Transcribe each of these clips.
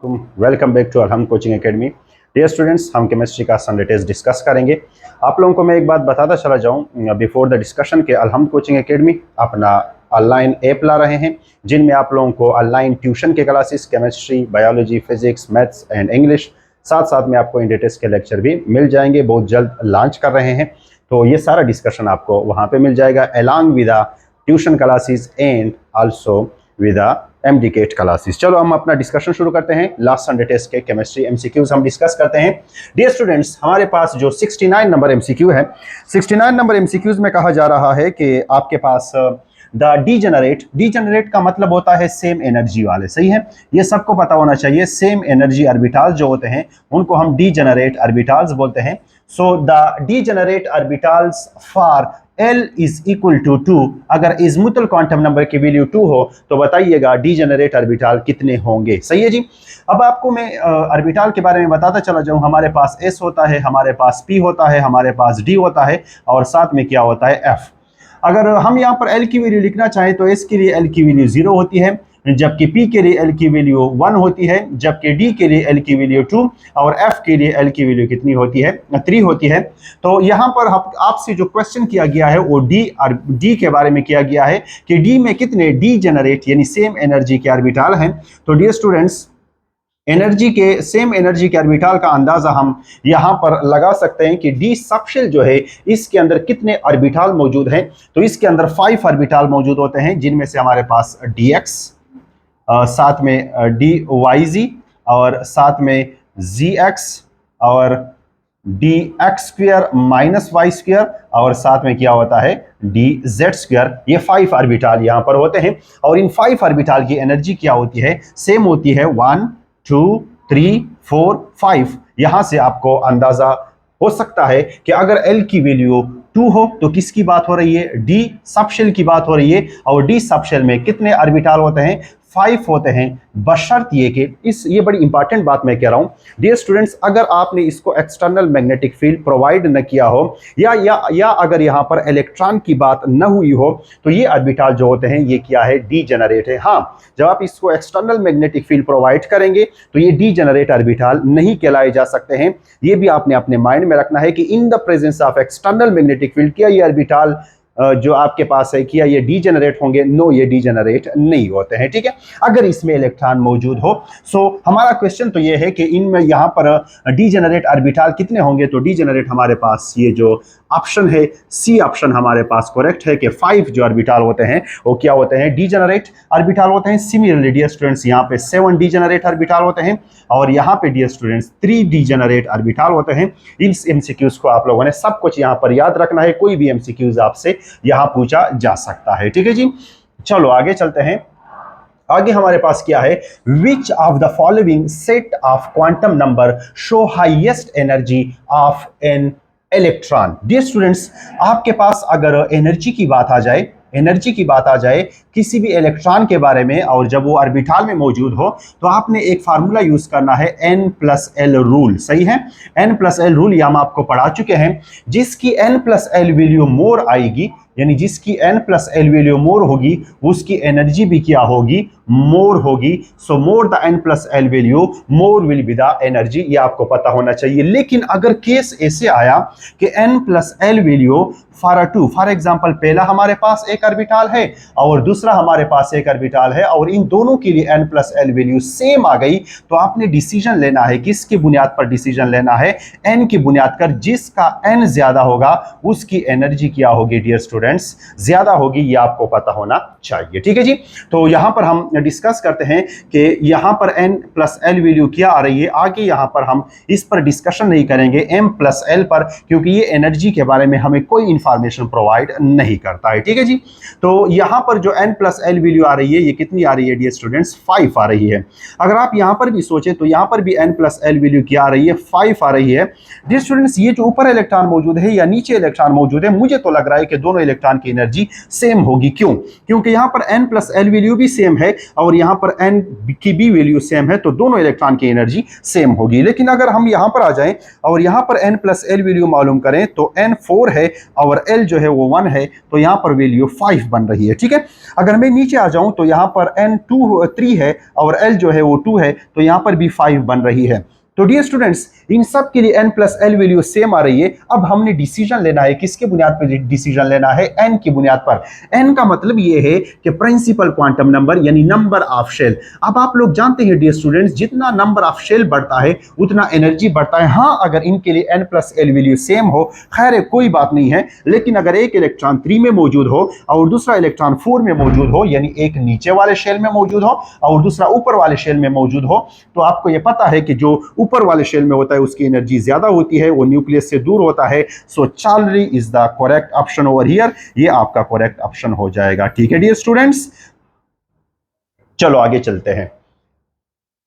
Welcome back to Alhamd coaching academy. Dear students, हम chemistry का Sunday test discuss करेंगे। आप लोगों को मैं एक बात बताता चला जाऊं बिफोर द डिस्कशन के अलहम्द कोचिंग एकेडमी अपना ऑनलाइन ऐप ला रहे हैं, जिनमें आप लोगों को ऑनलाइन ट्यूशन के classes chemistry, biology, physics, maths and English, साथ साथ में आपको इंडी टेस्ट के लेक्चर भी मिल जाएंगे। बहुत जल्द लॉन्च कर रहे हैं, तो ये सारा डिस्कशन आपको वहाँ पे मिल जाएगा along with tuition classes and also with MDCAT classes. चलो हम अपना डिस्कशन शुरू करते हैं। लास्ट संडे टेस्ट के केमिस्ट्री एमसीक्यूज हम डिस्कस करते हैं। डियर स्टूडेंट्स, हमारे पास जो 69 नंबर एमसीक्यू है, 69 नंबर एमसीक्यूज में कहा जा रहा है कि आपके पास द डीजेनरेट का मतलब होता है सेम एनर्जी वाले, सही है, ये सबको पता होना चाहिए। सेम एनर्जी ऑर्बिटल्स जो होते हैं उनको हम डीजेनरेट ऑर्बिटल्स बोलते हैं। So the degenerate orbitals for L is equal to 2, अगर इजमुतल क्वांटम नंबर की वैल्यू 2 हो तो बताइएगा डीजेनरेट ऑर्बिटल कितने होंगे। सही है जी। अब आपको मैं ऑर्बिटल के बारे में बताता चला जाऊं। हमारे पास S होता है, हमारे पास P होता है, हमारे पास D होता है और साथ में क्या होता है F। अगर हम यहाँ पर L की वैल्यू लिखना चाहें तो S के लिए L की वैल्यू 0 होती है, जबकि P के लिए L की वैल्यू 1 होती है, जबकि D के लिए L की वैल्यू 2 और F के लिए L की वैल्यू कितनी होती है, 3 होती है। तो यहाँ पर आपसे जो क्वेश्चन किया गया है वो D के बारे में किया गया है कि D में कितने डीजेनरेट यानी सेम एनर्जी के ऑर्बिटल हैं। तो डियर स्टूडेंट्स, एनर्जी के सेम एनर्जी के ऑर्बिटल का अंदाजा हम यहाँ पर लगा सकते हैं कि डी सबशेल जो है इसके अंदर कितने ऑर्बिटल मौजूद हैं। तो इसके अंदर 5 ऑर्बिटल मौजूद होते हैं, जिनमें से हमारे पास dx, साथ में dyz और साथ में zx और dx² माइनस y² और साथ में क्या होता है dz²। ये 5 ऑर्बिटल यहाँ पर होते हैं और इन 5 ऑर्बिटल की एनर्जी क्या होती है, सेम होती है 1 2 3 4 5। यहां से आपको अंदाजा हो सकता है कि अगर L की वैल्यू 2 हो तो किसकी बात हो रही है, D सबशेल की बात हो रही है। और D सबशेल में कितने ऑर्बिटल होते हैं, 5 होते हैं, बशर्त ये कि ये बड़ी इंपॉर्टेंट बात मैं कह रहा हूं डियर स्टूडेंट्स, अगर आपने इसको एक्सटर्नल मैग्नेटिक फील्ड प्रोवाइड न किया हो या अगर यहां पर इलेक्ट्रॉन की बात न हुई हो तो ये ऑर्बिटल जो होते हैं ये क्या है, डीजेनरेट है। हाँ, जब आप इसको एक्सटर्नल मैग्नेटिक फील्ड प्रोवाइड करेंगे तो ये डीजेनरेट ऑर्बिटल नहीं कहलाए जा सकते हैं। ये भी आपने अपने माइंड में रखना है कि in the presence of external magnetic field क्या ये ऑर्बिटल जो आपके पास है किया ये डीजेनरेट होंगे, नो ये डीजेनरेट नहीं होते हैं, ठीक है, अगर इसमें इलेक्ट्रॉन मौजूद हो। सो हमारा क्वेश्चन तो ये है कि इनमें यहाँ पर डीजेनरेट ऑर्बिटल कितने होंगे। तो डीजेनरेट हमारे पास ये जो ऑप्शन है सी ऑप्शन हमारे पास करेक्ट है कि 5 जो ऑर्बिटल होते हैं वो क्या होते हैं, डीजेनरेट ऑर्बिटल होते हैं। सिमिलरली डियर स्टूडेंट्स, यहाँ पे 7 डीजेनरेट ऑर्बिटल होते हैं और यहाँ पे डियर स्टूडेंट्स 3 डीजेनरेट ऑर्बिटल होते हैं। इस एमसीक्यूज को आप लोगों ने सब कुछ यहाँ पर याद रखना है, कोई भी एमसीक्यूज आपसे यहां पूछा जा सकता है, ठीक है जी। चलो आगे चलते हैं। आगे हमारे पास क्या है, which of the following set of quantum number show highest energy of an electron. Dear students, आपके पास अगर एनर्जी की बात आ जाए किसी भी इलेक्ट्रॉन के बारे में और जब वो ऑर्बिटल में मौजूद हो तो आपने एक फार्मूला यूज करना है n+l रूल, सही है, n+l रूल ये हम आपको पढ़ा चुके हैं। जिसकी n+l वैल्यू मोर आएगी यानी जिसकी n+l वैल्यू मोर होगी उसकी एनर्जी भी क्या होगी, मोर होगी। So more the n+l value more will be the energy, ये आपको पता होना चाहिए। लेकिन अगर केस ऐसे आया कि n+l वैल्यू फॉर एग्जांपल पहला हमारे पास एक ऑर्बिटल है और दूसरा हमारे पास एक ऑर्बिटल है और इन दोनों के लिए n+l वैल्यू सेम आ गई, तो आपने डिसीजन लेना है, किसकी बुनियाद पर डिसीजन लेना है, n की बुनियाद पर। जिसका n ज्यादा होगा उसकी एनर्जी क्या होगी डियर स्टूडेंट्स, ज्यादा होगी, ये आपको पता होना चाहिए, ठीक है जी। तो यहां पर हम डिस्कस करते हैं कि यहां पर n+l वैल्यू क्या आ रही है। आगे यहां पर हम इस पर डिस्कशन नहीं करेंगे m+l पर, क्योंकि ये एनर्जी के बारे में हमें कोई इंफॉर्मेशन प्रोवाइड नहीं करता है, ठीक है जी। तो यहां पर जो n+l वैल्यू आ रही है ये कितनी आ रही है डियर स्टूडेंट्स, 5 आ रही है। अगर आप यहां पर भी सोचें तो यहां पर भी n+l वैल्यू क्या आ रही है, 5 आ रही है। डियर स्टूडेंट्स, ये जो ऊपर इलेक्ट्रॉन मौजूद है या नीचे इलेक्ट्रॉन मौजूद है, मुझे तो लग रहा है कि दोनों इलेक्ट्रॉन की एनर्जी सेम होगी। क्यों? क्योंकि यहां पर n+l वैल्यू भी सेम है और यहाँ पर n की भी वैल्यू सेम है तो दोनों इलेक्ट्रॉन की एनर्जी सेम होगी। लेकिन अगर हम यहाँ पर आ जाएं और यहाँ पर n प्लस एल वैल्यू मालूम करें तो n 4 है और l जो है वो 1 है, तो यहाँ पर वैल्यू 5 बन रही है। ठीक है, अगर मैं नीचे आ जाऊं तो यहाँ पर n 3 है और l जो है वो 2 है, तो यहाँ पर भी 5 बन रही है। तो डियर स्टूडेंट्स, इन सब के लिए n plus L value same आ रही है। अब हमने डिसीजन लेना है, किसके बुनियाद पर डिसीजन लेना है? n की बुनियाद पर। n का मतलब ये है कि प्रिंसिपल क्वांटम नंबर यानी नंबर ऑफ शेल। अब आप लोग जानते हैं डियर स्टूडेंट्स, जितना नंबर ऑफ शेल बढ़ता है उतना एनर्जी बढ़ता है। हाँ, अगर इनके लिए n plus L value same हो, खैर कोई बात नहीं है, लेकिन अगर एक इलेक्ट्रॉन 3 में मौजूद हो और दूसरा इलेक्ट्रॉन 4 में मौजूद हो, यानी एक नीचे वाले शेल में मौजूद हो और दूसरा ऊपर वाले शेल में मौजूद हो, तो आपको यह पता है कि जो ऊपर वाले शेल में होता है उसकी एनर्जी ज्यादा होती है, वो न्यूक्लियस से दूर होता है। So Charlie is the correct option over here, ये आपका करेक्ट ऑप्शन हो जाएगा। ठीक है डियर स्टूडेंट्स, चलो आगे चलते हैं।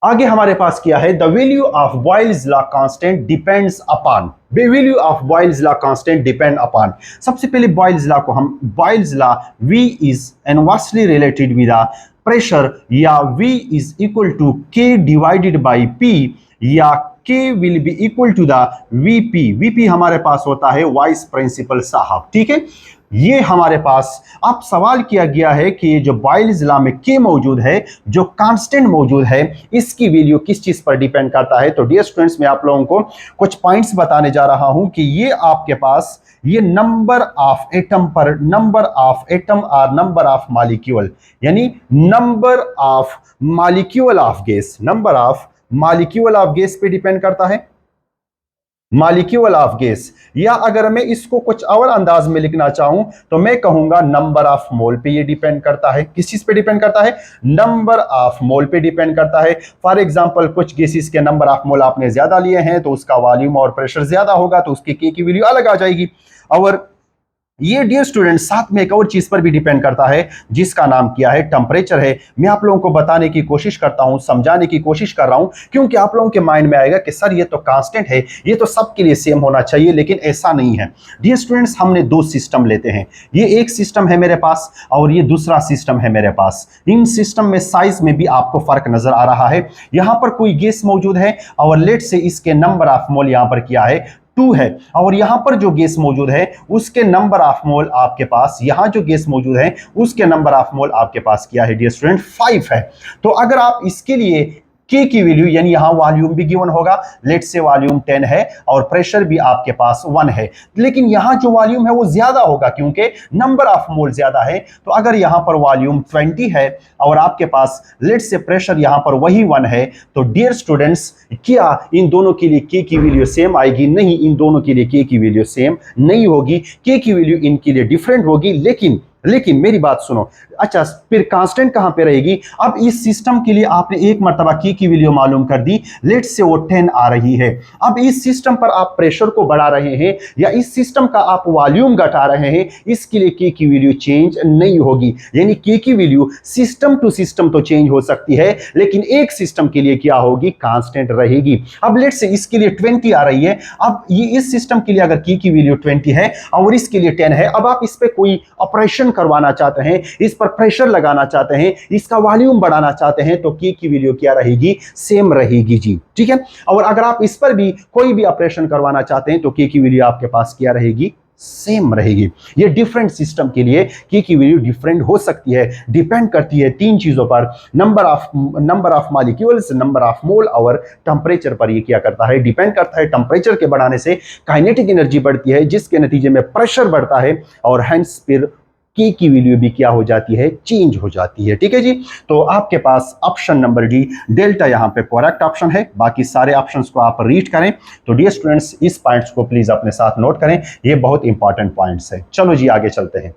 आगे हमारे पास क्या है? The value of Boyle's law constant depends upon. Value of Boyle's law constant depend upon. सबसे पहले बॉयल्स लॉ को हम, Boyle's law V is inversely related with the pressure, या V is equal to K divided by P, या K will be equal to the VP। VP हमारे पास होता है vice principal साहब। ठीक है, ये हमारे पास अब सवाल किया गया है कि ये जो बॉयल्स लॉ में K मौजूद है, जो कांस्टेंट मौजूद है, इसकी वैल्यू किस चीज पर डिपेंड करता है? तो डियर स्टूडेंट्स, मैं आप लोगों को कुछ पॉइंट्स बताने जा रहा हूं कि ये आपके पास ये नंबर ऑफ एटम पर, नंबर ऑफ एटम और नंबर ऑफ मॉलिक्यूल, यानी number of molecule of gas, number of molecule of gas पे डिपेंड करता है, मॉलिक्यूल ऑफ गैस। या अगर मैं इसको कुछ और अंदाज में लिखना चाहूं तो मैं कहूंगा नंबर ऑफ मोल पे ये डिपेंड करता है। किस चीज पे डिपेंड करता है? नंबर ऑफ मोल पे डिपेंड करता है। फॉर एग्जांपल, कुछ गैसेस के नंबर ऑफ मोल आपने ज्यादा लिए हैं तो उसका वॉल्यूम और प्रेशर ज्यादा होगा, तो उसकी K की वैल्यू अलग आ जाएगी। और ये डियर स्टूडेंट साथ में एक और चीज पर भी डिपेंड करता है जिसका नाम क्या है? टेम्परेचर है। मैं आप लोगों को बताने की कोशिश करता हूं, समझाने की कोशिश कर रहा हूं, क्योंकि आप लोगों के माइंड में आएगा कि सर ये तो कांस्टेंट है, ये तो सबके लिए सेम होना चाहिए, लेकिन ऐसा नहीं है। डियर स्टूडेंट्स, हमने दो सिस्टम लेते हैं, ये एक सिस्टम है मेरे पास और ये दूसरा सिस्टम है मेरे पास। इन सिस्टम में साइज में भी आपको फर्क नजर आ रहा है। यहां पर कोई गैस मौजूद है और लेट से इसके नंबर ऑफ मोल यहां पर क्या है? 2 है, और यहां पर जो गैस मौजूद है उसके नंबर ऑफ मोल आपके पास, यहां जो गैस मौजूद है उसके नंबर ऑफ मोल आपके पास क्या है डियर स्टूडेंट? 5 है। तो अगर आप इसके लिए K की वैल्यू, यानी यहां वॉल्यूम भी गिवन होगा, लेट से वॉल्यूम 10 है और प्रेशर भी आपके पास 1 है, लेकिन यहां जो वॉल्यूम है वो ज्यादा होगा क्योंकि नंबर ऑफ मोल ज्यादा है। तो अगर यहां पर वॉल्यूम 20 है और आपके पास लेट से प्रेशर यहां पर वही 1 है, तो डियर स्टूडेंट्स, क्या इन दोनों के लिए K की वैल्यू सेम आएगी? नहीं, इन दोनों के लिए K की वैल्यू सेम नहीं होगी। K की वैल्यू इनके लिए डिफरेंट होगी। लेकिन मेरी बात सुनो, अच्छा फिर कांस्टेंट कहां पे रहेगी? अब इस सिस्टम के लिए आपने एक मर्तबा K की वैल्यू मालूम कर दी, लेट से वो 10 आ रही है। अब इस सिस्टम पर आप प्रेशर को बढ़ा रहे हैं या इस सिस्टम का आप वॉल्यूम घटा रहे हैं, इसके लिए K की वैल्यू चेंज नहीं होगी। यानी K की वैल्यू सिस्टम टू सिस्टम तो चेंज हो सकती है, लेकिन एक सिस्टम के लिए क्या होगी? कांस्टेंट रहेगी। अब लेट से इसके लिए 20 आ रही है, अब ये इस सिस्टम के लिए अगर K की वैल्यू 20 है और इसके लिए 10 है, अब आप इस पे कोई ऑपरेशन करवाना चाहते हैं, इस पर प्रेशर लगाना चाहते हैं, इसका वॉल्यूम बढ़ाना चाहते हैं, तो K की वैल्यू क्या रहेगी? सेम रहेगी जी। ठीक है, और अगर आप इस पर भी कोई भी ऑपरेशन करवाना चाहते हैं तो K की वैल्यू आपके पास क्या रहेगी? सेम रहेगी। ये डिफरेंट सिस्टम के लिए K की वैल्यू डिफरेंट हो सकती है, डिपेंड करती है 3 चीजों पर, number of molecules, number of mole और टेम्परेचर पर। ये क्या करता है? डिपेंड करता है। टेम्परेचर के बढ़ाने से काइनेटिक एनर्जी बढ़ती है, जिसके नतीजे में प्रेशर बढ़ता है और हेंस फिर K की वैल्यू भी क्या हो जाती है? चेंज हो जाती है। ठीक है जी, तो आपके पास ऑप्शन नंबर डी डेल्टा यहां पे करेक्ट ऑप्शन है। बाकी सारे ऑप्शंस को आप रीड करें। तो डियर स्टूडेंट्स, इस पॉइंट्स को प्लीज अपने साथ नोट करें, ये बहुत इंपॉर्टेंट पॉइंट्स है। चलो जी आगे चलते हैं।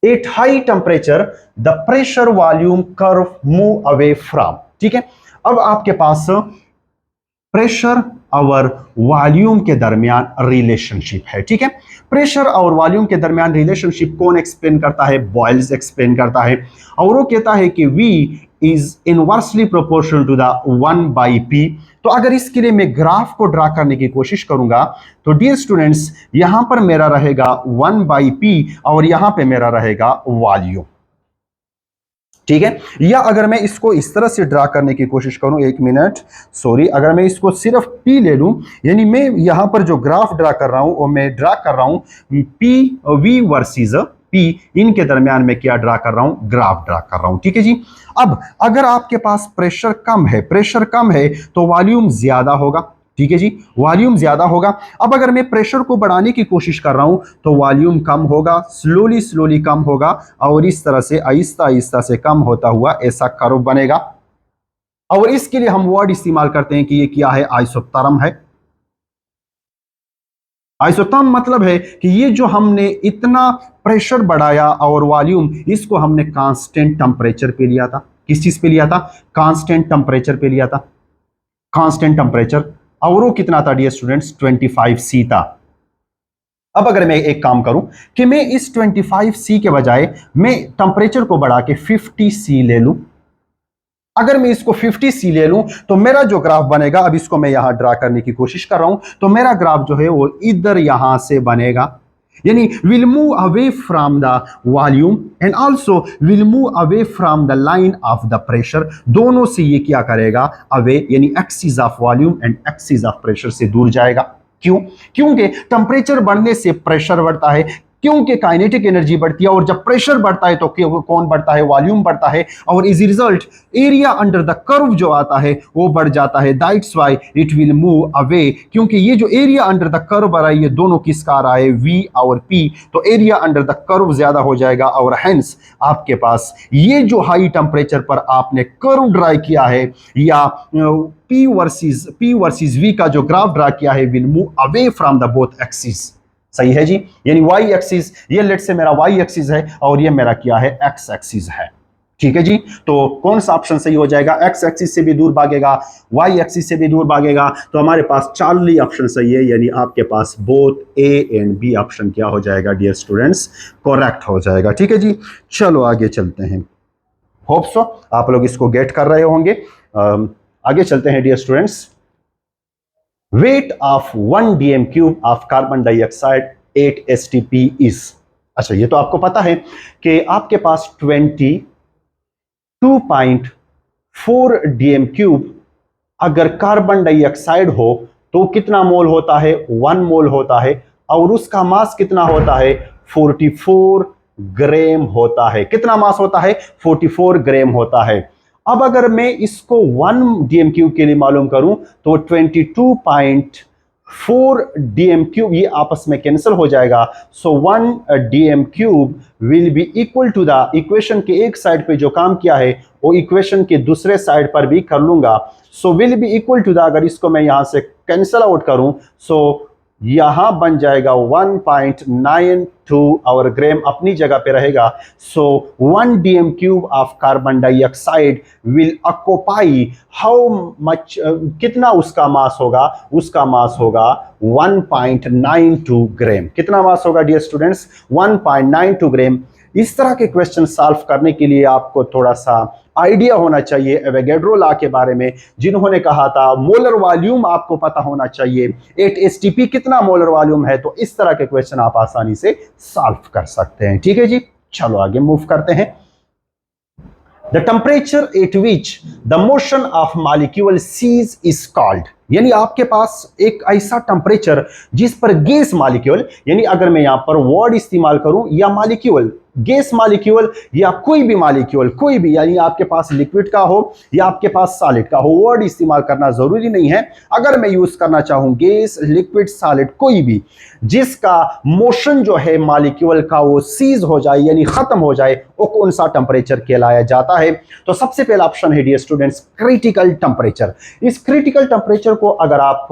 At high temperature the pressure volume curve move away from. ठीक है, अब आपके पास प्रेशर और वॉल्यूम के दरमियान रिलेशनशिप है। ठीक है, प्रेशर और वॉल्यूम के दरमियान रिलेशनशिप कौन एक्सप्लेन करता है? बॉयल्स एक्सप्लेन करता है, और वो कहता है कि V is inversely proportional to the 1/P। तो अगर इसके लिए मैं ग्राफ को ड्रा करने की कोशिश करूंगा तो डियर स्टूडेंट्स, यहां पर मेरा रहेगा 1/P और यहां पे मेरा रहेगा वॉल्यूम। ठीक है। या अगर मैं इसको इस तरह से ड्रा करने की कोशिश करूं, एक मिनट सॉरी, अगर मैं इसको सिर्फ P ले लूं, यानी मैं यहां पर जो ग्राफ ड्रा कर रहा हूं वो मैं ड्रा कर रहा हूं P V वर्सेस P, इनके दरमियान में क्या ड्रा कर रहा हूं, ग्राफ ड्रा कर रहा हूं। ठीक है जी। अब अगर आपके पास प्रेशर कम है तो वॉल्यूम ज्यादा होगा। ठीक है जी, वॉल्यूम ज्यादा होगा। अब अगर मैं प्रेशर को बढ़ाने की कोशिश कर रहा हूं तो वॉल्यूम कम होगा, स्लोली कम होगा, और इस तरह से आहिस्ता आहिस्ता से कम होता हुआ ऐसा कर्व बनेगा। और इसके लिए हम वर्ड इस्तेमाल करते हैं कि ये क्या है, आइसोथर्म है। आइसोथर्म मतलब है कि ये जो हमने इतना प्रेशर बढ़ाया और वॉल्यूम, इसको हमने कांस्टेंट टेम्परेचर पे लिया था। किस चीज पे लिया था, कांस्टेंट टेम्परेचर पे लिया था, कांस्टेंट टेम्परेचर। और वो कितना था डियर स्टूडेंट्स, 25C था। अब अगर मैं एक काम करूं कि मैं इस 25C के बजाय मैं टेम्परेचर को बढ़ा के 50C ले लूं, अगर मैं इसको 50C ले लूं तो मेरा जो ग्राफ बनेगा, अब इसको मैं यहां ड्रा करने की कोशिश कर रहा हूं, तो मेरा ग्राफ जो है वो इधर यहां से बनेगा, यानी will move away from the volume and also will move away from the line of the pressure. दोनों से ये क्या करेगा, अवे, यानी axis of volume and axis of pressure से दूर जाएगा। क्यों, क्योंकि टेम्परेचर बढ़ने से प्रेशर बढ़ता है, क्योंकि काइनेटिक एनर्जी बढ़ती है, और जब प्रेशर बढ़ता है तो कौन बढ़ता है, वॉल्यूम बढ़ता है, और is result area under the curve जो आता है वो बढ़ जाता है। That's why it will move away, क्योंकि ये जो एरिया अंडर द कर्व बढ़ा है, ये दोनों किसका आ रहा है, V और P, तो एरिया अंडर द कर्व ज्यादा हो जाएगा, और हेंस आपके पास ये जो हाई टेम्परेचर पर आपने कर्व ड्रा किया है, या P वर्सेस V का जो ग्राफ ड्रा किया है, will move away from the both axis. सही है जी, यानी वाई एक्सिस, ये लेट से मेरा वाई एक्सिस है और ये मेरा क्या है, एक्स एक्सिस है। ठीक है जी, तो कौन सा ऑप्शन सही हो जाएगा, एक्स एक्सिस से भी दूर भागेगा, वाई एक्सिस से भी दूर भागेगा, तो हमारे पास चार्ली ऑप्शन सही है, यानी आपके पास both A and B option क्या हो जाएगा डियर स्टूडेंट्स, करेक्ट हो जाएगा। ठीक है जी, चलो आगे चलते हैं। होप सो आप लोग इसको गेट कर रहे होंगे। आगे चलते हैं dear students. Weight of 1 dm cube of carbon dioxide 8 STP is, अच्छा ये तो आपको पता है कि आपके पास 22.4 dm क्यूब अगर कार्बन डाइऑक्साइड हो तो कितना मोल होता है, 1 मोल होता है, और उसका मास कितना होता है, 44 ग्राम होता है। कितना मास होता है, 44 ग्राम होता है। अब अगर मैं इसको 1 dm क्यूब के लिए मालूम करूं तो 22.4 dm क्यूब ये आपस में कैंसिल हो जाएगा। So 1 dm cube will be equal to the, equation के एक साइड पे जो काम किया है वो इक्वेशन के दूसरे साइड पर भी कर लूंगा। So will be equal to the, अगर इसको मैं यहां से कैंसिल आउट करूं, सो यहां बन जाएगा 1.92 और ग्राम अपनी जगह पे रहेगा। सो 1 dm cube of carbon dioxide will occupy how much, कितना उसका मास होगा, उसका मास होगा 1.92 ग्राम। कितना मास होगा डियर स्टूडेंट्स, 1.92 ग्राम। इस तरह के क्वेश्चन सॉल्व करने के लिए आपको थोड़ा सा आइडिया होना चाहिए एवोगैड्रो लॉ के बारे में, जिन्होंने कहा था मोलर वॉल्यूम आपको पता होना चाहिए, 8 STP कितना मोलर वॉल्यूम है, तो इस तरह के क्वेश्चन आप आसानी से सॉल्व कर सकते हैं। ठीक है जी, चलो आगे मूव करते हैं। The temperature at which the motion of molecule cease is called, यानी आपके पास एक ऐसा टेम्परेचर जिस पर गैस मॉलिक्यूल, यानी अगर मैं यहां पर वर्ड इस्तेमाल करूं, या मॉलिक्यूल, गैस मॉलिक्यूल या कोई भी मॉलिक्यूल, कोई भी, यानी आपके पास लिक्विड का हो या आपके पास सॉलिड का हो, वर्ड इस्तेमाल करना जरूरी नहीं है। अगर मैं यूज करना चाहूं गैस, लिक्विड, सॉलिड, कोई भी जिसका मोशन जो है मॉलिक्यूल का वो सीज हो जाए यानी खत्म हो जाए, वो कौन सा टेम्परेचर कहलाया जाता है, तो सबसे पहला ऑप्शन है डियर स्टूडेंट्स क्रिटिकल टेम्परेचर। इस क्रिटिकल टेम्परेचर को अगर आप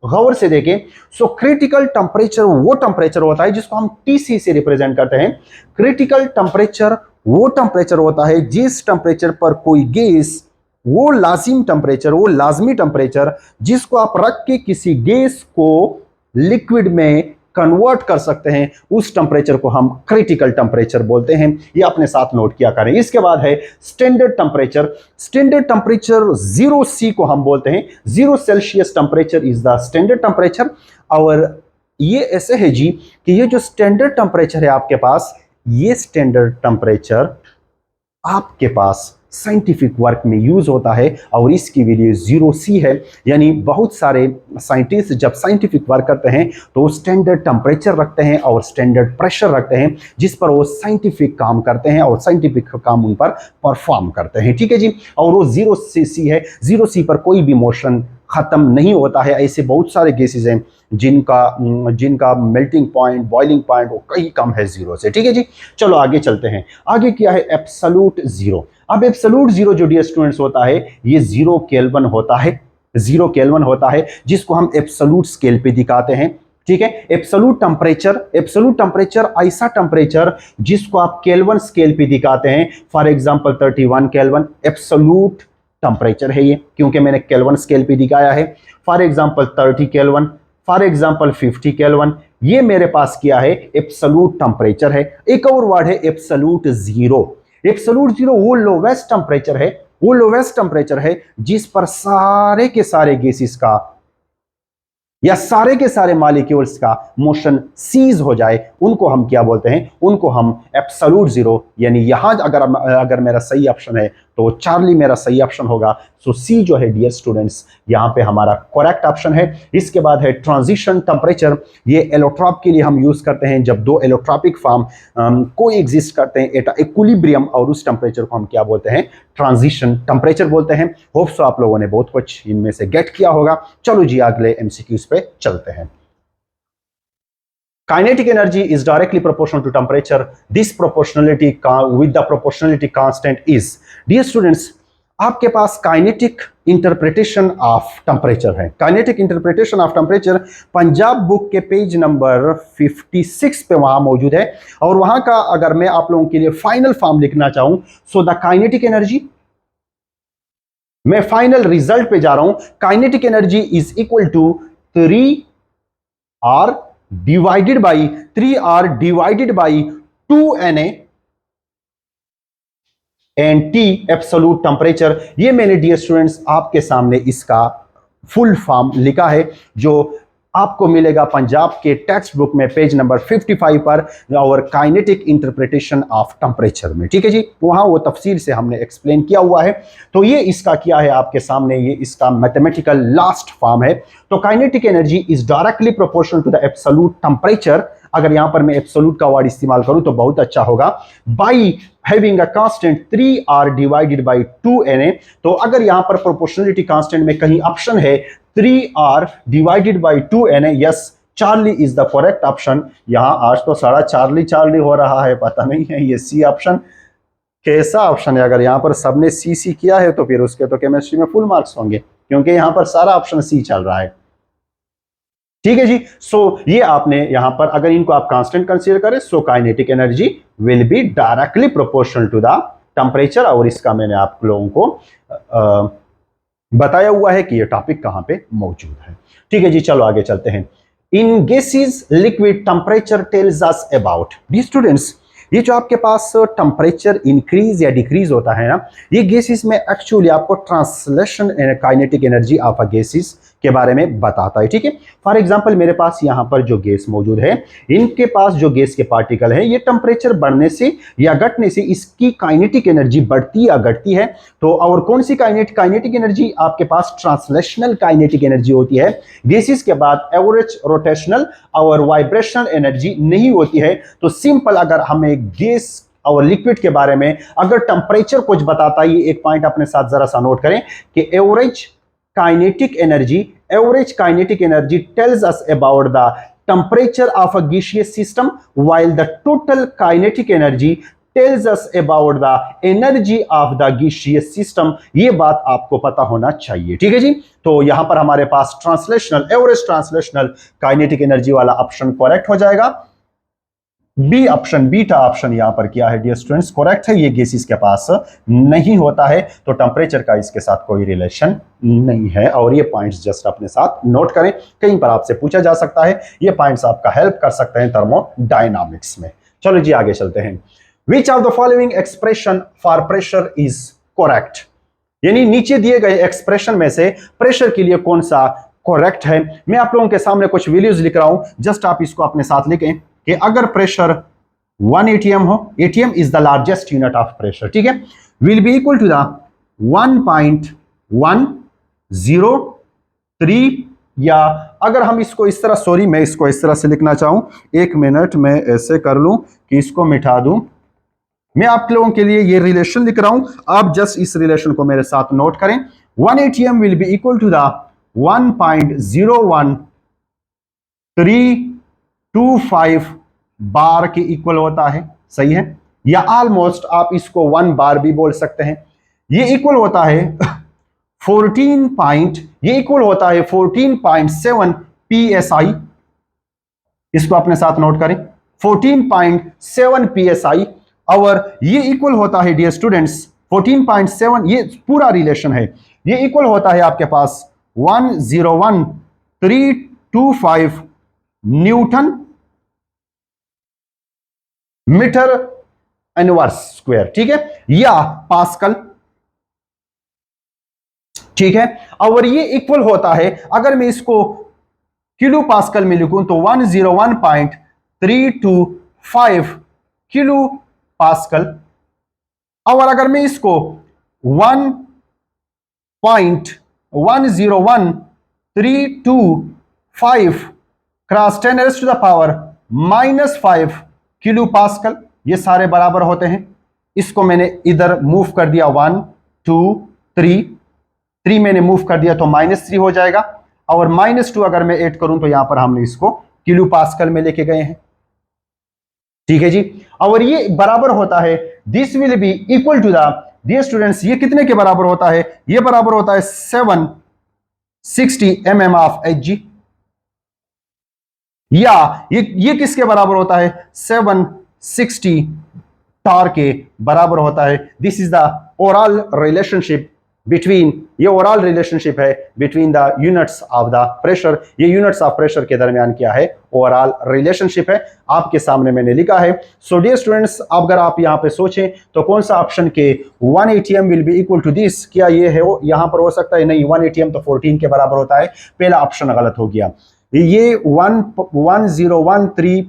गौर से देखें, सो क्रिटिकल टेम्परेचर वो टेम्परेचर होता है जिसको हम TC से रिप्रेजेंट करते हैं। क्रिटिकल टेम्परेचर वो टेम्परेचर होता है जिस टेम्परेचर पर कोई गैस, वो लाजिम टेम्परेचर, वो लाजमी टेम्परेचर जिसको आप रख के किसी गैस को लिक्विड में कन्वर्ट कर सकते हैं, उस टेम्परेचर को हम क्रिटिकल टेम्परेचर बोलते हैं। ये अपने साथ नोट किया करें। इसके बाद है standard temperature. Standard temperature 0C को हम बोलते हैं, 0 Celsius temperature is the standard temperature. और ये ऐसे है जी कि ये जो स्टैंडर्ड टेम्परेचर है आपके पास, ये स्टैंडर्ड टेम्परेचर आपके पास साइंटिफिक वर्क में यूज होता है और इसकी वैल्यू 0C है। यानी बहुत सारे साइंटिस्ट जब साइंटिफिक वर्क करते हैं तो स्टैंडर्ड टेम्परेचर रखते हैं और स्टैंडर्ड प्रेशर रखते हैं जिस पर वो साइंटिफिक काम करते हैं और साइंटिफिक काम उन पर परफॉर्म करते हैं। ठीक है जी। और वो 0C है, 0C पर कोई भी मोशन खत्म नहीं होता है। ऐसे बहुत सारे गैसेज हैं जिनका मेल्टिंग पॉइंट, बॉइलिंग पॉइंट वो कहीं कम है 0 से। ठीक है जी। चलो आगे चलते हैं। आगे क्या है? Absolute zero. अब एब्सोल्यूट जीरो जो डियर स्टूडेंट्स होता है ये 0 केल्विन होता है, 0 केल्विन होता है जिसको हम एब्सोल्यूट स्केल पे दिखाते हैं। ठीक है। एब्सोल्यूट टेम्परेचर ऐसा टेम्परेचर जिसको आप केल्विन स्केल पे दिखाते हैं। For example 31 kelvin absolute temperature है ये, क्योंकि मैंने केल्विन स्केल पे दिखाया है। For example 30 kelvin, for example 50 kelvin, ये मेरे पास क्या है? एब्सोल्यूट टेम्परेचर है। एक और वर्ड है एब्सोल्यूट जीरो। एब्सोल्यूट जीरो वो लोवेस्ट टेम्परेचर है, वो लोवेस्ट टेम्परेचर है जिस पर सारे के सारे गैसेस का या सारे के सारे मॉलिक्यूल्स का मोशन सीज हो जाए, उनको हम क्या बोलते हैं? उनको हम एब्सोल्यूट जीरो। यानी यहां अगर मेरा सही ऑप्शन है तो चार्ली मेरा सही ऑप्शन होगा। सो सी जो है डियर स्टूडेंट्स यहां पे हमारा करेक्ट ऑप्शन है। इसके बाद है ट्रांजिशन टेम्परेचर। ये एलोट्रॉप के लिए हम यूज करते हैं जब दो एलोट्रॉपिक फॉर्म को एग्जिस्ट करते हैं एट इक्विलिब्रियम, और उस टेम्परेचर को हम क्या बोलते हैं? ट्रांजिशन टेम्परेचर बोलते हैं। होप सो आप लोगों ने बहुत कुछ इनमें से गेट किया होगा। चलो जी अगले एमसीक्यूज पे चलते हैं। Kinetic energy is directly proportional to temperature. This proportionality with the proportionality constant is, dear students, आपके पास काइनेटिक इंटरप्रिटेशन ऑफ टेम्परेचर है। Kinetic interpretation of temperature Punjab book के पेज नंबर 56 पे वहां मौजूद है। और वहां का अगर मैं आप लोगों के लिए फाइनल फॉर्म लिखना चाहूं, सो द काइनेटिक एनर्जी, मैं फाइनल रिजल्ट पे जा रहा हूं। Kinetic energy is equal to 3R divided by 3R divided by 2Na and T absolute temperature. ये मैंने डियर स्टूडेंट्स आपके सामने इसका फुल फॉर्म लिखा है जो आपको मिलेगा पंजाब के टेक्स्ट बुक में पेज नंबर 55 पर और काइनेटिक इंटरप्रिटेशन ऑफ टेम्परेचर में। ठीक है जी। वहां वो तफसील से हमने एक्सप्लेन किया हुआ है। तो ये इसका क्या है आपके सामने, ये इसका मैथमेटिकल लास्ट फॉर्म है। तो kinetic energy is directly proportional to the absolute temperature. अगर यहां पर मैं एब्सोल्यूट का वर्ड इस्तेमाल करूं तो बहुत अच्छा होगा। By having a constant 3R divided by 2Na। तो अगर यहां पर प्रोपोर्शनलिटी कांस्टेंट में कहीं ऑप्शन है 3R divided by 2Na, yes Charlie is the correct option. यहां आज तो सारा चार्ली चार्ली हो रहा है, पता नहीं है ये सी ऑप्शन कैसा ऑप्शन है। अगर यहां पर सबने सी किया है तो फिर उसके तो केमिस्ट्री में फुल मार्क्स होंगे, क्योंकि यहां पर सारा ऑप्शन सी चल रहा है। ठीक है जी। सो ये आपने यहां पर अगर इनको आप कांस्टेंट कंसीडर करें, so kinetic energy will be directly proportional to the temperature. और इसका मैंने आप लोगों को बताया हुआ है कि ये टॉपिक कहां पे मौजूद है। ठीक है जी। चलो आगे चलते हैं। In gases liquid temperature tells us about, dear students, ये जो आपके पास टेम्परेचर इंक्रीज या डिक्रीज होता है ना, ये गैसेस में एक्चुअली आपको translation kinetic energy of a gases के बारे में बताता है। ठीक है। फॉर एग्जांपल मेरे पास यहाँ पर जो गैस मौजूद है, इनके पास जो गैस के पार्टिकल है, ये टेम्परेचर बढ़ने से या घटने से इसकी काइनेटिक एनर्जी बढ़ती या घटती है। तो और कौन सी काइनेटिक एनर्जी आपके पास? ट्रांसलेशनल काइनेटिक एनर्जी होती है। गैसेस के बाद एवरेज रोटेशनल और वाइब्रेशनल एनर्जी नहीं होती है। तो सिंपल अगर हमें गैस और लिक्विड के बारे में अगर टेम्परेचर कुछ बताता है, ये एक पॉइंट अपने साथ जरा सा नोट करें कि average kinetic energy tells us about the temperature of a gaseous system, while the total kinetic energy tells us about the energy of the gaseous system। ये बात आपको पता होना चाहिए। ठीक है जी। तो यहां पर हमारे पास translational, average translational kinetic energy वाला ऑप्शन करेक्ट हो जाएगा। बी ऑप्शन, बीटा ऑप्शन यहां पर क्या है डियर स्टूडेंट्स? करेक्ट है। ये गैसेस के पास नहीं होता है, तो टेम्परेचर का इसके साथ कोई रिलेशन नहीं है। और ये पॉइंट्स जस्ट अपने साथ नोट करें, कहीं पर आपसे पूछा जा सकता है। ये पॉइंट्स आपका हेल्प कर सकते हैं थर्मोडायनामिक्स में। चलो जी आगे चलते हैं। विच of the following expression for pressure is correct, यानी नीचे दिए गए एक्सप्रेशन में से प्रेशर के लिए कौन सा करेक्ट है। मैं आप लोगों के सामने कुछ वैल्यूज लिख रहा हूं, जस्ट आप इसको अपने साथ लिखें कि अगर प्रेशर 1 atm हो, atm is the largest unit of pressure, ठीक है, will be equal to the 1.103, या अगर हम इसको इस तरह, सॉरी मैं इसको इस तरह से लिखना चाहूं, एक मिनट मैं ऐसे कर लूं कि इसको मिटा दूं। मैं आप लोगों के लिए ये रिलेशन लिख रहा हूं, आप जस्ट इस रिलेशन को मेरे साथ नोट करें। 1 atm will be equal to the 1.01325 bar के इक्वल होता है, सही है, या ऑलमोस्ट आप इसको 1 बार भी बोल सकते हैं। ये इक्वल होता है 14.7 psi, इसको अपने साथ नोट करें, 14.7 psi, और ये इक्वल होता है डियर स्टूडेंट्स 14.7, ये पूरा रिलेशन है, ये इक्वल होता है आपके पास 101,325 न्यूटन मीटर इनवर्स स्क्वायर, ठीक है, या पास्कल, ठीक है। और ये इक्वल होता है, अगर मैं इसको किलो पास्कल में लिखूं तो 101.325 किलो पास्कल, और अगर मैं इसको 1.101,325 cross 10 raised to the power -5 kilo pascal, ये सारे बराबर होते हैं। इसको मैंने इधर मूव कर दिया 1 2 3 मैंने मूव कर दिया तो -3 हो जाएगा, और -2 अगर मैं ऐड करूं तो यहां पर हमने इसको किलो पास्कल में लेके गए हैं, ठीक है जी। और ये बराबर होता है, this will be equal to the, dear students, ये कितने के बराबर होता है, ये बराबर होता है 760 mm ऑफ Hg, या ये किसके बराबर होता है, 760 टॉर्क के बराबर होता है। This is the overall relationship between, ये ओवरऑल रिलेशनशिप है between the units of the pressure, ये यूनिट्स ऑफ प्रेशर के दरमियान क्या है, ओवरऑल रिलेशनशिप है, आपके सामने मैंने लिखा है। सो डियर स्टूडेंट्स, अगर आप यहां पे सोचें तो कौन सा ऑप्शन के 1 atm will be equal to this, क्या ये है वो यहां पर हो सकता है, नहीं, 1 atm तो 14 के बराबर होता है, पहला ऑप्शन गलत हो गया। ये 1013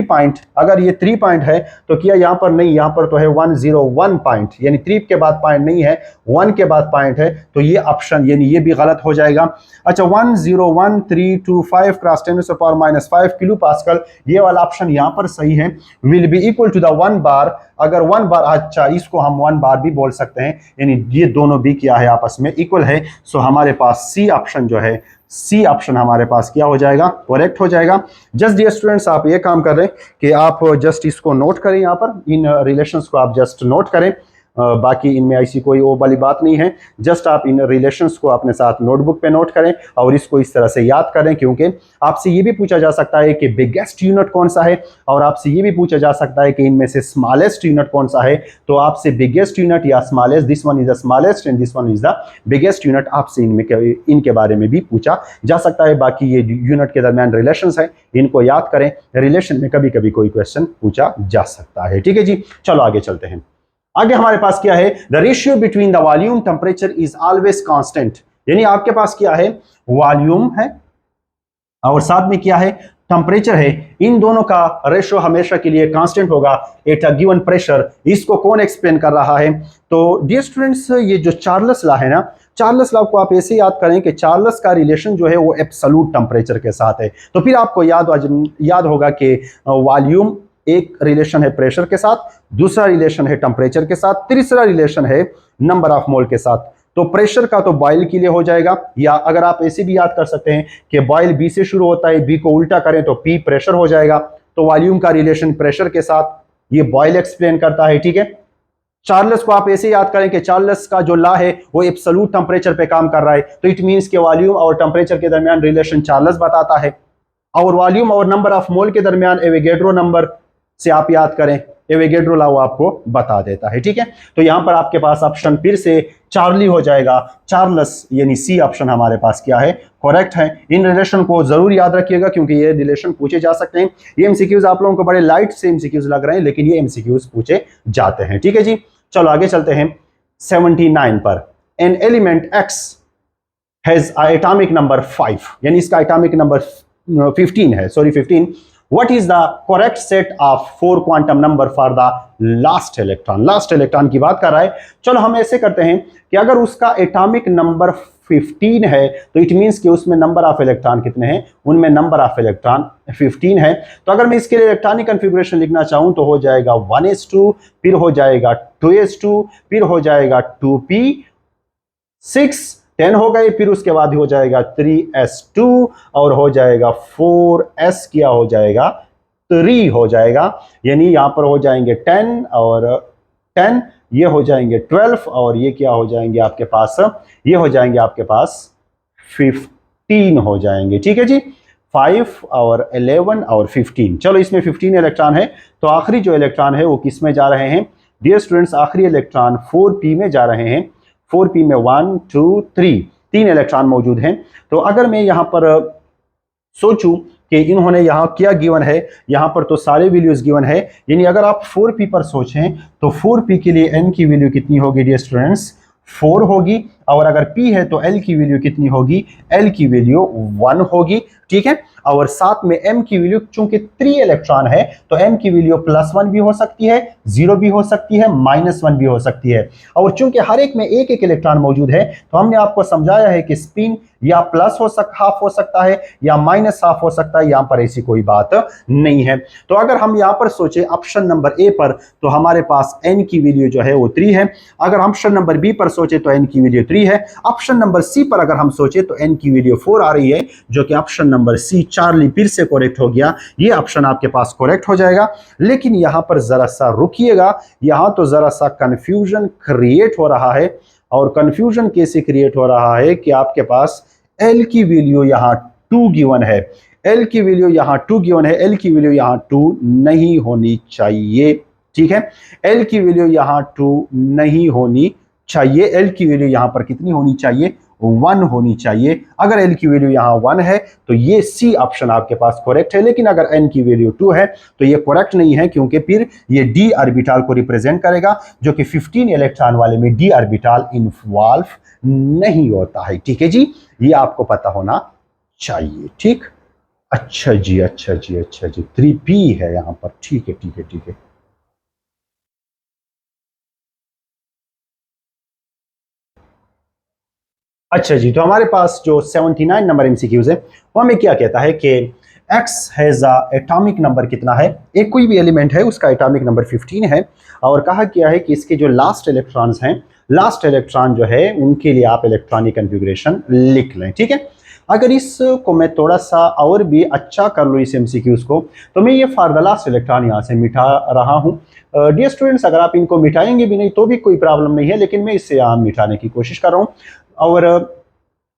पॉइंट, अगर ये 3 पॉइंट है तो क्या यहां पर नहीं, यहां पर तो है 101 पॉइंट, यानी 3 के बाद पॉइंट नहीं है, 1 के बाद पॉइंट है, तो ये ऑप्शन यानी ये भी गलत हो जाएगा। अच्छा, 101,325 cross 10 to the power -5 kilo pascal, ये वाला ऑप्शन यहां पर सही है, will be equal to the 1 bar, अगर 1 बार, अच्छा इसको हम 1 बार भी बोल सकते हैं, यानी ये दोनों भी क्या है, आपस में इक्वल है। सो हमारे पास सी ऑप्शन जो है, सी ऑप्शन हमारे पास क्या हो जाएगा, करेक्ट हो जाएगा। जस्ट डियर स्टूडेंट्स, आप ये काम कर रहे हैं कि आप जस्ट इसको नोट करें, यहाँ पर इन रिलेशंस को आप जस्ट नोट करें, बाकी इनमें ऐसी कोई वो वाली बात नहीं है, जस्ट आप इन रिलेशंस को अपने साथ नोटबुक पे नोट करें और इसको इस तरह से याद करें, क्योंकि आपसे ये भी पूछा जा सकता है कि बिगेस्ट यूनिट कौन सा है, और आपसे ये भी पूछा जा सकता है कि इनमें से स्मॉलेस्ट यूनिट कौन सा है। तो आपसे बिगेस्ट यूनिट या smallest, this one is the smallest and this one is the biggest unit, आपसे इनके बारे में भी पूछा जा सकता है। बाकी ये यूनिट के दरमियान रिलेशंस है, इनको याद करें, रिलेशन में कभी कभी कोई क्वेश्चन पूछा जा सकता है, ठीक है जी। चलो आगे चलते हैं। आगे हमारे पास क्या है, the ratio between the volume temperature is always constant, यानी आपके पास क्या है, वॉल्यूम है और साथ में क्या है, टेम्परेचर है, इन दोनों का रेशियो हमेशा के लिए कांस्टेंट होगा एट अ गिवन प्रेशर। इसको कौन एक्सप्लेन कर रहा है, तो डियर स्टूडेंट्स, ये जो चार्ल्स लॉ है ना, चार्ल्स लॉ को आप ऐसे याद करें कि चार्ल्स का रिलेशन जो है वो एब्सोल्यूट टेम्परेचर के साथ है। तो फिर आपको याद होगा कि वॉल्यूम एक रिलेशन है प्रेशर के साथ, दूसरा रिलेशन है टेम्परेचर के साथ, तीसरा रिलेशन है नंबर ऑफ मोल के साथ। तो प्रेशर का तो बॉयल के लिए हो जाएगा, या अगर आप ऐसे भी याद कर सकते हैं कि बॉयल बी से शुरू होता है, बी को उल्टा करें तो पी प्रेशर हो जाएगा। तो वॉल्यूम का रिलेशन प्रेशर के साथ, ये बॉयल एक्सप्लेन करता है, ठीक है। चार्ल्स को आप ऐसे याद करें कि चार्ल्स का जो लॉ है वो एब्सोल्यूट टेम्परेचर पे काम कर रहा है, तो इट मींस कि वॉल्यूम और टेम्परेचर के दरमियान रिलेशन चार्ल्स बताता है, और वॉल्यूम और नंबर ऑफ मोल के दरमियान एवोगैड्रो नंबर से आप याद करें, एवोगैड्रो लॉ आपको बता देता है, ठीक है। तो यहां पर आपके पास ऑप्शन फिर से चार्ली हो जाएगा, चार्ल्स, यानी सी ऑप्शन हमारे पास क्या है, करेक्ट है। इन रिलेशन को जरूर याद रखिएगा क्योंकि ये रिलेशन पूछे जा सकते हैं। ये एमसीक्यूज आप लोगों को बड़े लाइट से एमसीक्यूज लग रहे हैं, लेकिन ये एमसीक्यूज पूछे जाते हैं, ठीक है जी। चलो आगे चलते हैं 79 पर। An element x has atomic number 5, यानी इसका एटॉमिक नंबर 15 है, sorry 15, what is the correct set of 4 quantum number for the last electron. Last electron की बात कर रहा है। चलो हम ऐसे करते हैं कि अगर उसका एटॉमिक नंबर 15 है तो इट मींस कि उसमें नंबर ऑफ इलेक्ट्रॉन कितने हैं, उनमें नंबर ऑफ इलेक्ट्रॉन 15 है। तो अगर मैं इसके लिए इलेक्ट्रॉनिक कॉन्फ़िगरेशन लिखना चाहूं तो हो जाएगा 1s2, फिर हो जाएगा 2s2, फिर हो जाएगा 2p6, 10 हो गए, फिर उसके बाद हो जाएगा 3s2 और हो जाएगा 4s, क्या हो जाएगा 3 हो जाएगा, यानी यहां पर हो जाएंगे 10 और 10, ये हो जाएंगे 12 और ये क्या हो जाएंगे आपके पास, ये हो जाएंगे आपके पास 15 हो जाएंगे। ठीक है जी, 5 और 11 और 15। चलो इसमें 15 इलेक्ट्रॉन है, तो आखिरी जो इलेक्ट्रॉन है वो किस में जा रहे हैं डियर स्टूडेंट्स, आखिरी इलेक्ट्रॉन 4p में जा रहे हैं। 4p में 1 2 3 तीन इलेक्ट्रॉन मौजूद हैं। तो अगर मैं यहां पर सोचूं कि इन्होंने यहां क्या गिवन है, यहां पर तो सारे वैल्यूज गिवन है, यानी अगर आप 4p पर सोचें तो 4p के लिए n की वैल्यू कितनी होगी डियर स्टूडेंट्स, 4 होगी, और अगर p है तो l की वैल्यू कितनी होगी, l की वैल्यू 1 होगी। ठीक है, और साथ में m की वैल्यू, चूंकि 3 इलेक्ट्रॉन है तो m की वैल्यू +1 भी हो सकती है, 0 भी हो सकती है, -1 भी हो सकती है। और चूंकि हर एक में एक एक इलेक्ट्रॉन मौजूद है तो हमने आपको समझाया है कि स्पिन या प्लस हाफ हो सकता है या -हाफ हो सकता है, यहां पर ऐसी कोई बात नहीं है। तो अगर हम यहां पर सोचे ऑप्शन नंबर ए पर तो हमारे पास n की वैल्यू जो है वो 3 है। अगर ऑप्शन नंबर बी पर सोचे तो n की वैल्यू 3 है। ऑप्शन नंबर सी पर अगर हम सोचे तो n की वैल्यू 4 आ रही है, जो कि ऑप्शन नंबर सी चार्ली फिर से करेक्ट हो गया, ये ऑप्शन आपके पास करेक्ट हो जाएगा। लेकिन यहां पर जरा सा रुकिएगा, यहां तो जरा सा कंफ्यूजन क्रिएट हो रहा है। और कंफ्यूजन कैसे क्रिएट हो रहा है कि आपके पास L की वैल्यू यहां 2 गिवन है, L की वैल्यू यहां 2 गिवन है, L की वैल्यू यहां 2 नहीं होनी चाहिए। ठीक है, L की वैल्यू यहां 2 नहीं होनी चाहिए, L की वैल्यू यहां पर कितनी होनी चाहिए, 1 होनी चाहिए। अगर L की वैल्यू यहां 1 है तो ये सी ऑप्शन आपके पास करेक्ट है। लेकिन अगर N की वैल्यू 2 है तो ये करेक्ट नहीं है, क्योंकि फिर ये d ऑर्बिटल को रिप्रेजेंट करेगा, जो कि 15 इलेक्ट्रॉन वाले में d ऑर्बिटल इन्वॉल्व नहीं होता है। ठीक है जी, ये आपको पता होना चाहिए। ठीक, अच्छा जी, अच्छा जी, अच्छा जी, 3p है यहां पर। ठीक है, ठीक है, ठीक है। अच्छा जी, तो हमारे पास जो 79 नंबर एमसीक्यूज है वो हमें क्या कहता है कि x has a atomic number कितना है, एक कोई भी एलिमेंट है उसका एटॉमिक नंबर 15 है, और कहा गया है कि इसके जो लास्ट इलेक्ट्रॉन्स हैं, लास्ट इलेक्ट्रॉन जो है उनके लिए आप इलेक्ट्रॉनिक कॉन्फ़िगरेशन लिख लें। ठीक है, अगर इसको मैं थोड़ा सा और भी अच्छा कर लूँ इस एमसीक्यूज को, तो मैं ये फॉर द लास्ट इलेक्ट्रॉन यहाँ से मिटा रहा हूँ। डियर स्टूडेंट्स, अगर आप इनको मिटाएंगे भी नहीं तो भी कोई प्रॉब्लम नहीं है, लेकिन मैं इससे यहाँ मिटाने की कोशिश कर रहा हूँ। और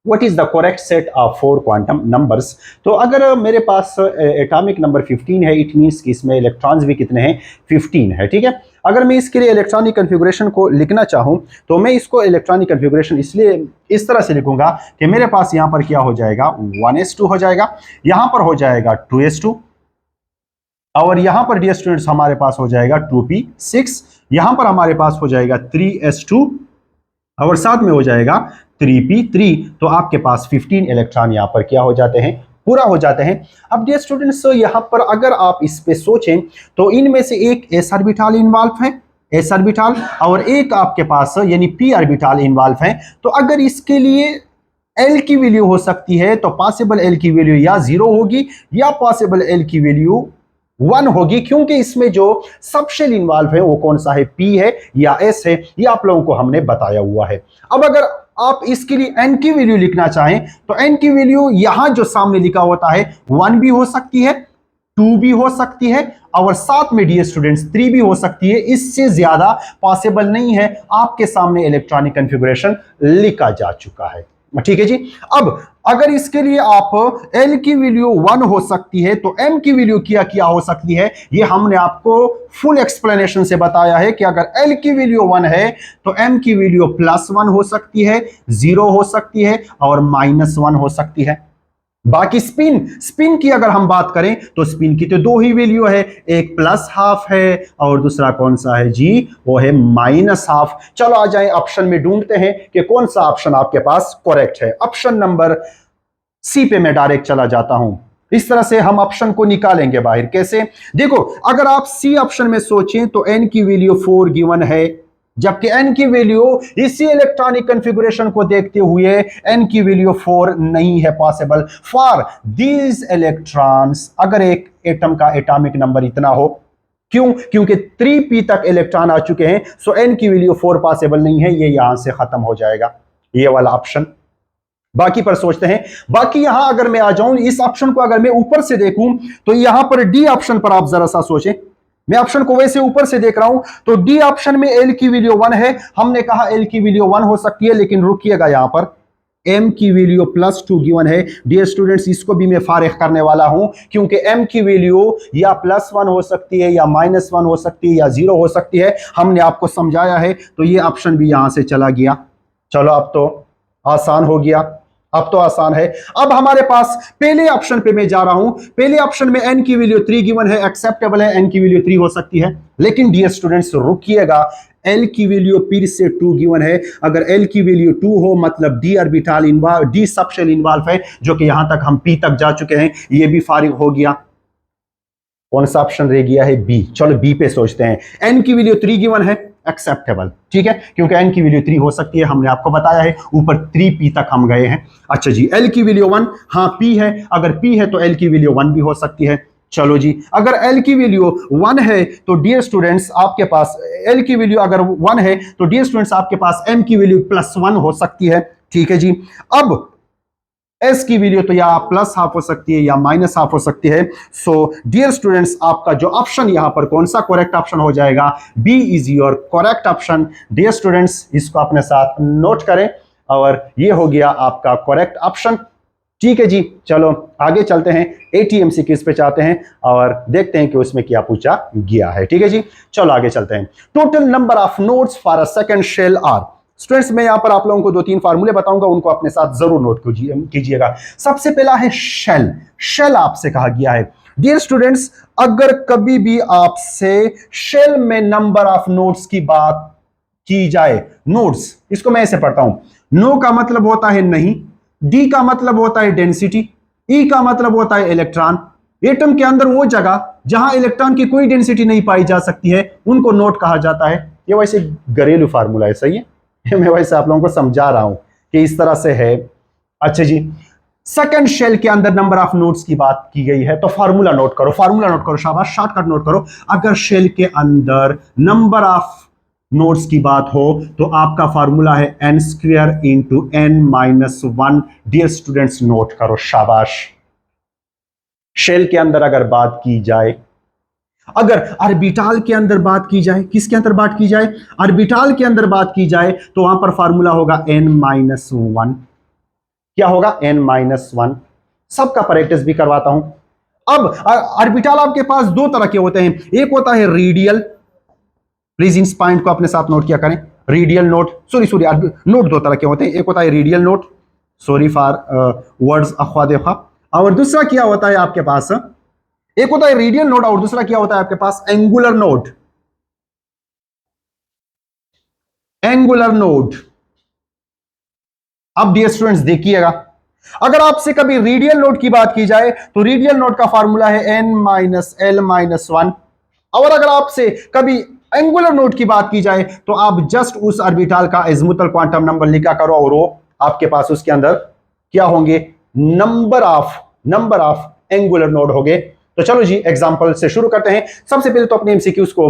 what is the correct set of 4 quantum numbers. तो अगर मेरे पास एटॉमिक नंबर 15 है, इट मींस कि इसमें इलेक्ट्रॉन्स भी कितने हैं, 15 है। ठीक है, अगर मैं इसके लिए इलेक्ट्रॉनिक कॉन्फ़िगरेशन को लिखना चाहूं तो मैं इसको इलेक्ट्रॉनिक कॉन्फ़िगरेशन इसलिए इस तरह से लिखूंगा कि मेरे पास यहां पर क्या हो जाएगा, 1s2 हो जाएगा, यहां पर हो जाएगा 2s2, और यहां पर डियर स्टूडेंट्स हमारे पास हो जाएगा 2p6, यहां पर हमारे पास हो जाएगा 3s2, और साथ में हो जाएगा 3p3। तो आपके पास 15 इलेक्ट्रॉन यहां पर क्या हो जाते हैं, पूरा हो जाते हैं। अब डियर स्टूडेंट्स, यहां पर अगर आप इस पे सोचें तो इनमें से एक s ऑर्बिटल इन्वॉल्व है, s ऑर्बिटल, और एक आपके पास यानी p ऑर्बिटल इन्वॉल्व है। तो अगर इसके लिए L की वैल्यू हो सकती है तो पॉसिबल L की वैल्यू या 0 होगी या पॉसिबल L की वैल्यू 1 होगी, क्योंकि इसमें जो सबशेल इन्वॉल्व है वो कौन सा है, P है या S है, ये आप लोगों को हमने बताया हुआ है। अब अगर आप इसके लिए n की वैल्यू लिखना चाहें तो n की वैल्यू यहां जो सामने लिखा होता है 1 भी हो सकती है, 2 भी हो सकती है, और साथ में डियर स्टूडेंट्स 3 भी हो सकती है। इससे ज्यादा पॉसिबल नहीं है। आपके सामने इलेक्ट्रॉनिक कॉन्फ़िगरेशन लिखा जा चुका है। ठीक है जी। अब अगर इसके लिए आप L की वैल्यू 1 हो सकती है तो M की वैल्यू क्या हो सकती है, ये हमने आपको फुल एक्सप्लेनेशन से बताया है कि अगर L की वैल्यू 1 है तो M की वैल्यू +1 हो सकती है, 0 हो सकती है और -1 हो सकती है। बाकी स्पिन की अगर हम बात करें तो स्पिन की तो 2 ही वैल्यू है, एक +हाफ है और दूसरा कौन सा है जी, वो है -हाफ। चलो आ जाए ऑप्शन में ढूंढते हैं कि कौन सा ऑप्शन आपके पास करेक्ट है। ऑप्शन नंबर सी पे मैं डायरेक्ट चला जाता हूं। इस तरह से हम ऑप्शन को निकालेंगे बाहर। कैसे? देखो, अगर आप सी ऑप्शन में सोचें तो n की वैल्यू 4 गिवन है, जबकि n की वैल्यू इसी इलेक्ट्रॉनिक कॉन्फ़िगरेशन को देखते हुए n की वैल्यू 4 नहीं है पॉसिबल फॉर दीज इलेक्ट्रॉन्स। अगर एक एटम का एटॉमिक नंबर इतना हो, क्यों? क्योंकि 3p तक इलेक्ट्रॉन आ चुके हैं, सो n की वैल्यू 4 पॉसिबल नहीं है, ये यहां से खत्म हो जाएगा ये वाला ऑप्शन। बाकी पर सोचते हैं। बाकी यहां अगर मैं आ जाऊं, इस ऑप्शन को अगर मैं ऊपर से देखूं तो यहां पर डी ऑप्शन पर आप जरा सा सोचें। मैं ऑप्शन को वैसे ऊपर से देख रहा हूं तो डी ऑप्शन में एल की वैल्यू 1 है। हमने कहा एल की वैल्यू 1 हो सकती है, लेकिन रुकिएगा, यहां पर एम की वैल्यू +2 गिवन है। डियर स्टूडेंट्स, इसको भी मैं फारिग करने वाला हूं, क्योंकि एम की वैल्यू या +1 हो सकती है, या -1 हो सकती है, या 0 हो सकती है। हमने आपको समझाया है, तो ये ऑप्शन भी यहां से चला गया। चलो, अब तो आसान हो गया, अब तो आसान है। अब हमारे पास पहले ऑप्शन पे मैं जा रहा हूं। पहले ऑप्शन में n की वैल्यू 3 गिवन है, एक्सेप्टेबल है, n की वैल्यू 3 हो सकती है। लेकिन डियर स्टूडेंट्स रुकिएगा, l की वैल्यू फिर से 2 गिवन है। अगर l की वैल्यू 2 हो, मतलब d orbital involve, d subshell involve है, जो कि यहां तक हम p तक जा चुके हैं, ये भी फारिग हो गया। कौन सा ऑप्शन रह गया है? बी। चलो बी पे सोचते हैं। n की वैल्यू 3 गिवन है, एक्सेप्टेबल, ठीक है, क्योंकि n की वैल्यू 3 हो सकती है, हमने आपको बताया है, ऊपर 3p तक हम गए हैं। अच्छा जी, l की वैल्यू 1, हाँ p है, अगर p है तो l की वैल्यू 1 भी हो सकती है। चलो जी, अगर l की वैल्यू 1 है तो डियर स्टूडेंट्स आपके पास l की वैल्यू अगर 1 है तो डियर स्टूडेंट्स आपके पास m की वैल्यू +1 हो सकती है, ठीक है जी। अब s की वैल्यू तो या +½ हो सकती है या -½ हो सकती है। सो डियर स्टूडेंट्स, आपका जो ऑप्शन यहां पर कौन सा करेक्ट ऑप्शन हो जाएगा? B is your correct option. Dear students, इसको अपने साथ नोट करें, और ये हो गया आपका करेक्ट ऑप्शन, ठीक है जी। चलो आगे चलते हैं, ATMCQs पे चाहते हैं और देखते हैं कि उसमें क्या पूछा गया है, ठीक है जी। चलो आगे चलते हैं। Total number of nodes for a second shell are. Students, मैं यहां पर आप लोगों को 2-3 फार्मूले बताऊंगा, उनको अपने साथ जरूर नोट कीजिएगा। सबसे पहला है शेल। शेल आपसे कहा गया है। डियर स्टूडेंट्स, अगर कभी भी आपसे शेल में नंबर ऑफ नोड्स की बात की जाए, नोड्स, इसको मैं ऐसे पढ़ता हूं, नो का मतलब होता है नहीं, डी का मतलब होता है डेंसिटी, ई का मतलब होता है इलेक्ट्रॉन। एटम के अंदर वो जगह जहां इलेक्ट्रॉन की कोई डेंसिटी नहीं पाई जा सकती है, उनको नोड कहा जाता है। ये वैसे घरेलू फार्मूला है, सही है, मैं वैसे आप लोगों को समझा रहा हूं कि इस तरह से है। अच्छा जी, सेकंड शेल के अंदर नंबर ऑफ नोड्स की बात की गई है, तो फार्मूला नोट करो, फार्मूला नोट करो, शाबाश, शॉर्टकट नोट करो। अगर शेल के अंदर नंबर ऑफ नोड्स की बात हो तो आपका फार्मूला है n² into n-1। Dear students note करो, शाबाश। शेल के अंदर अगर बात की जाए, अगर ऑर्बिटल के अंदर बात की जाए, किसके अंदर बात की जाए? ऑर्बिटल के अंदर बात की जाए तो वहां पर फार्मूला होगा n-1। क्या होगा? n-1। सबका प्रैक्टिस भी करवाता हूं। अब ऑर्बिटल आपके पास दो तरह के होते हैं, एक होता है रेडियल, प्लीज इस पॉइंट को अपने साथ नोट किया करें। रेडियल नोट, सॉरी नोट दो तरह के होते हैं, एक होता है radial node, sorry for words अखवा देखा, और दूसरा क्या होता है आपके पास, एक होता है रेडियल नोट और दूसरा क्या होता है आपके पास? Angular node. Angular node. अब डियर स्टूडेंट्स देखिएगा, अगर आपसे कभी रेडियल नोट की बात की जाए तो रेडियल नोट का फार्मूला है n-l-1। और अगर आपसे कभी एंगुलर नोट की बात की जाए तो आप जस्ट उस ऑर्बिटल का एज़िमुथल क्वांटम नंबर लिखा करो, और वो आपके पास उसके अंदर क्या होंगे? नंबर ऑफ एंगुलर नोड होंगे। तो चलो जी एग्जांपल से शुरू करते हैं। सबसे पहले तो अपने एमसीक्यूज को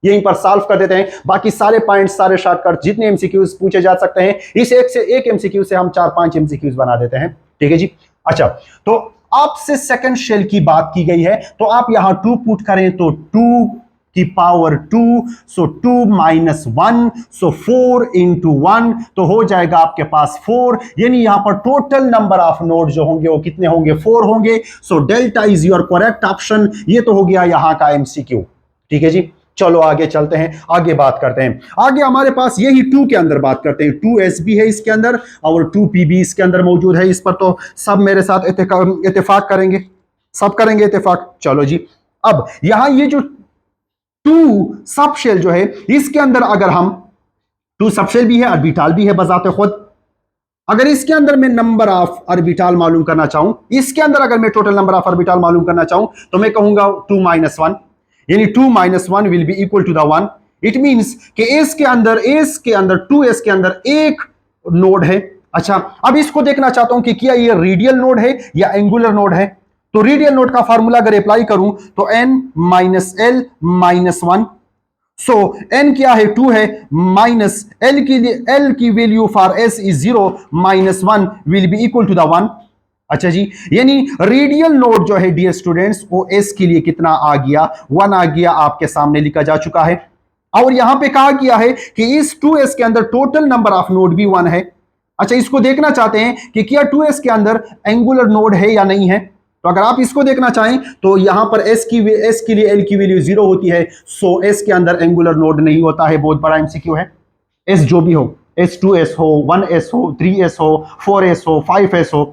यहीं पर सॉल्व कर देते हैं, बाकी सारे पॉइंट्स, सारे शॉर्टकट, जितने एमसीक्यूज पूछे जा सकते हैं, इस एक से एक एमसीक्यू से हम 4-5 एमसीक्यूज बना देते हैं, ठीक है जी। अच्छा, तो आपसे सेकंड शेल की बात की गई है, तो आप यहां 2 पुट करें तो 2 की पावर 2, सो 2 - 1, सो 4 × 1, तो हो जाएगा आपके पास 4। यानी यहां पर टोटल नंबर ऑफ नोड जो होंगे वो कितने होंगे? 4 होंगे। So delta is your correct option. ये तो हो गया यहां का एमसीक्यू, ठीक है जी। चलो आगे चलते हैं, आगे बात करते हैं। आगे हमारे पास यही 2 के अंदर बात करते हैं। 2s भी है इसके अंदर और 2p भी इसके अंदर मौजूद है। इस पर तो सब मेरे साथ इत्तेफाक करेंगे, सब करेंगे इत्तेफाक। चलो जी, अब यहां ये जो 2 सब शेल जो है, इसके अंदर अगर हम 2 सब शेल भी है, ऑर्बिटल भी है बजाते खुद, अगर इसके अंदर मैं नंबर ऑफ ऑर्बिटल मालूम करना चाहूं, इसके अंदर अगर मैं टोटल नंबर ऑफ ऑर्बिटल मालूम करना चाहूं, तो मैं कहूंगा 2 माइनस 1, यानी 2 minus 1 will be equal to the 1। It means कि एस के अंदर 2s के अंदर एक नोड है। अच्छा, अब इसको देखना चाहता हूं कि क्या ये रेडियल नोड है या एंगुलर नोड है। तो रेडियल नोड का फार्मूला अगर अप्लाई करूं तो n माइनस एल माइनस 1। सो n क्या है, 2 है, माइनस l के लिए l की value for s is 0, minus 1 will be equal to the 1। अच्छा जी, यानी रेडियल नोड जो है डियर स्टूडेंट्स, वो s के लिए कितना आ गया, 1 आ गया, आपके सामने लिखा जा चुका है। और यहां पे कहा गया है कि इस 2s के अंदर टोटल नंबर ऑफ नोड भी 1 है। अच्छा, इसको देखना चाहते हैं कि क्या 2s के अंदर एंगुलर नोड है या नहीं है। तो अगर आप इसको देखना चाहें तो यहां पर s के लिए l की वैल्यू 0 होती है, सो s के अंदर एंगुलर नोड नहीं होता है। बहुत बड़ा एमसीक्यू है। s जो भी हो, s 2s हो, 1s हो, 3s हो, 4s हो, 5s हो,